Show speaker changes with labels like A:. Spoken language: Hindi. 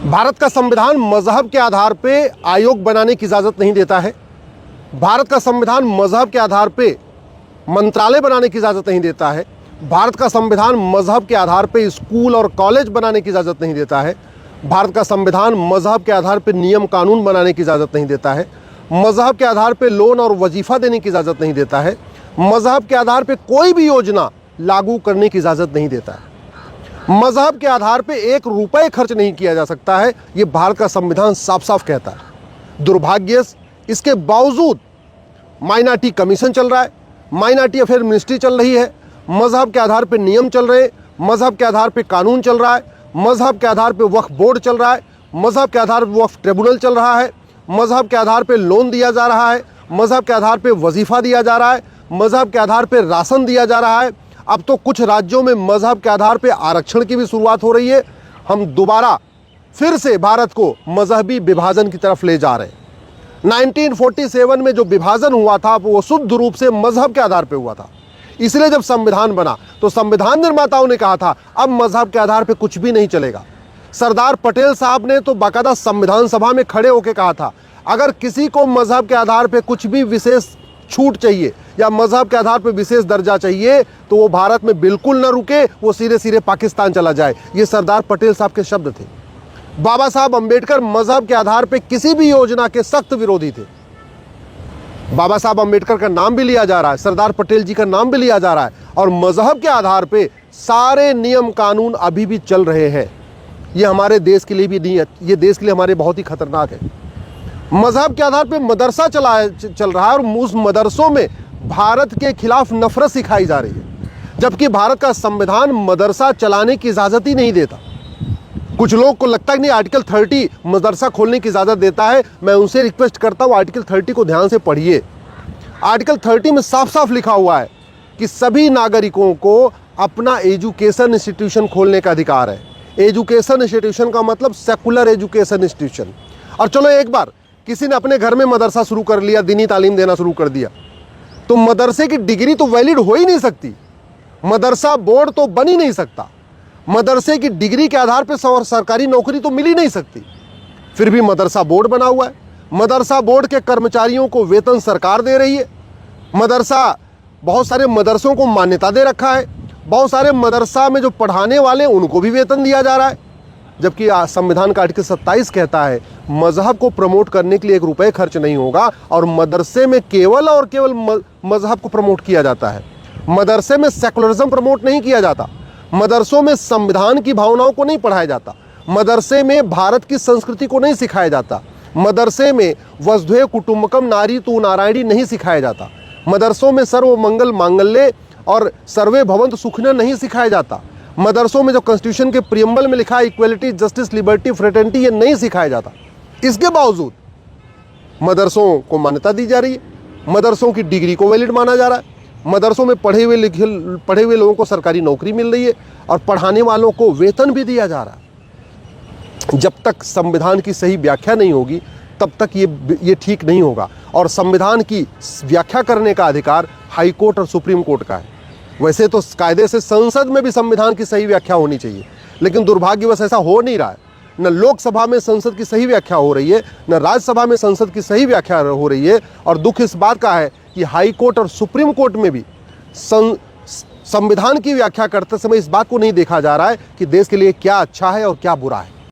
A: भारत का संविधान मजहब के आधार पे आयोग बनाने की इजाज़त नहीं देता है। भारत का संविधान मजहब के आधार पे मंत्रालय बनाने की इजाज़त नहीं देता है। भारत का संविधान मजहब के आधार पे स्कूल और कॉलेज बनाने की इजाज़त नहीं देता है। भारत का संविधान मजहब के आधार पे नियम कानून बनाने की इजाज़त नहीं देता है। मजहब के आधार पे लोन और वजीफ़ा देने की इजाज़त नहीं देता है। मजहब के आधार पे कोई भी योजना लागू करने की इजाज़त नहीं देता है। मजहब के आधार पे 1 रुपये खर्च नहीं किया जा सकता है, ये भारत का संविधान साफ साफ कहता है। दुर्भाग्य इसके बावजूद माइनॉरिटी कमीशन चल रहा है, माइनॉरिटी अफेयर मिनिस्ट्री चल रही है, मजहब के आधार पे नियम चल रहे हैं, मजहब के आधार पे कानून चल रहा है, मजहब के आधार पे वक्फ बोर्ड चल रहा है, मजहब के आधार पे वक्फ ट्रिब्यूनल चल रहा है, मजहब के आधार पे लोन दिया जा रहा है, मजहब के आधार पे वजीफ़ा दिया जा रहा है, मजहब के आधार पे राशन दिया जा रहा है। अब तो कुछ राज्यों में मजहब के आधार पे आरक्षण की भी शुरुआत हो रही है। हम दोबारा फिर से भारत को मजहबी विभाजन की तरफ ले जा रहे हैं। 1947 में जो विभाजन हुआ था वो शुद्ध रूप से मजहब के आधार पे हुआ था। इसलिए जब संविधान बना तो संविधान निर्माताओं ने कहा था अब मजहब के आधार पे कुछ भी नहीं चलेगा। सरदार पटेल साहब ने तो बाकायदा संविधान सभा में खड़े होकर कहा था अगर किसी को मजहब के आधार पे कुछ भी विशेष छूट चाहिए या मजहब के आधार पर विशेष दर्जा चाहिए तो वो भारत में बिल्कुल न रुके, वो सीधे सीधे पाकिस्तान चला जाए। ये सरदार पटेल साहब के शब्द थे। बाबा साहब अंबेडकर मजहब के आधार पर किसी भी योजना के सख्त विरोधी थे। बाबा साहब अंबेडकर का नाम भी लिया जा रहा है, सरदार पटेल जी का नाम भी लिया जा रहा है और मजहब के आधार पर सारे नियम कानून अभी भी चल रहे हैं। ये हमारे देश के लिए भी नहीं है, ये देश के लिए हमारे बहुत ही खतरनाक है। मजहब के आधार पे मदरसा चल रहा है और उस मदरसों में भारत के खिलाफ नफरत सिखाई जा रही है, जबकि भारत का संविधान मदरसा चलाने की इजाज़त ही नहीं देता। कुछ लोग को लगता है नहीं आर्टिकल 30 मदरसा खोलने की इजाज़त देता है। मैं उनसे रिक्वेस्ट करता हूँ आर्टिकल 30 को ध्यान से पढ़िए। आर्टिकल 30 में साफ साफ लिखा हुआ है कि सभी नागरिकों को अपना एजुकेशन इंस्टीट्यूशन खोलने का अधिकार है। एजुकेशन इंस्टीट्यूशन का मतलब सेकुलर एजुकेशन इंस्टीट्यूशन। और चलो एक बार किसी ने अपने घर में मदरसा शुरू कर लिया, दीनी तालीम देना शुरू कर दिया, तो मदरसे की डिग्री तो वैलिड हो ही नहीं सकती, मदरसा बोर्ड तो बन ही नहीं सकता, मदरसे की डिग्री के आधार पर सरकारी नौकरी तो मिल ही नहीं सकती। फिर भी मदरसा बोर्ड बना हुआ है। मदरसा बोर्ड के कर्मचारियों को वेतन सरकार दे रही है। मदरसा बहुत सारे मदरसों को मान्यता दे रखा है। बहुत सारे मदरसा में जो पढ़ाने वाले उनको भी वेतन दिया जा रहा है, जबकि संविधान का आर्टिकल 27 कहता है मजहब को प्रमोट करने के लिए 1 रुपये खर्च नहीं होगा और मदरसे में केवल और केवल मजहब को प्रमोट किया जाता है। मदरसे में सेकुलरिज्म प्रमोट नहीं किया जाता। मदरसों में संविधान की भावनाओं को नहीं पढ़ाया जाता। मदरसे में भारत की संस्कृति को नहीं सिखाया जाता। मदरसे में वसुधैव कुटुंबकम नारी तू नारायणी नहीं सिखाया जाता। मदरसों में सर्व मंगल मांगल्य और सर्वे भवन्तु सुखिनः नहीं सिखाया जाता। मदरसों में जो कॉन्स्टिट्यूशन के प्रियम्बल में लिखा है इक्वलिटी, जस्टिस, लिबर्टी, फ्रेटर्निटी, ये नहीं सिखाया जाता। इसके बावजूद मदरसों को मान्यता दी जा रही है, मदरसों की डिग्री को वैलिड माना जा रहा है, मदरसों में पढ़े हुए लोगों को सरकारी नौकरी मिल रही है और पढ़ाने वालों को वेतन भी दिया जा रहा है। जब तक संविधान की सही व्याख्या नहीं होगी तब तक ये ठीक नहीं होगा। और संविधान की व्याख्या करने का अधिकार हाई कोर्ट और सुप्रीम कोर्ट का है। वैसे तो कायदे से संसद में भी संविधान की सही व्याख्या होनी चाहिए, लेकिन दुर्भाग्यवश ऐसा हो नहीं रहा है। न लोकसभा में संसद की सही व्याख्या हो रही है, न राज्यसभा में संसद की सही व्याख्या हो रही है। और दुख इस बात का है कि हाई कोर्ट और सुप्रीम कोर्ट में भी संविधान की व्याख्या करते समय इस बात को नहीं देखा जा रहा है कि देश के लिए क्या अच्छा है और क्या बुरा है।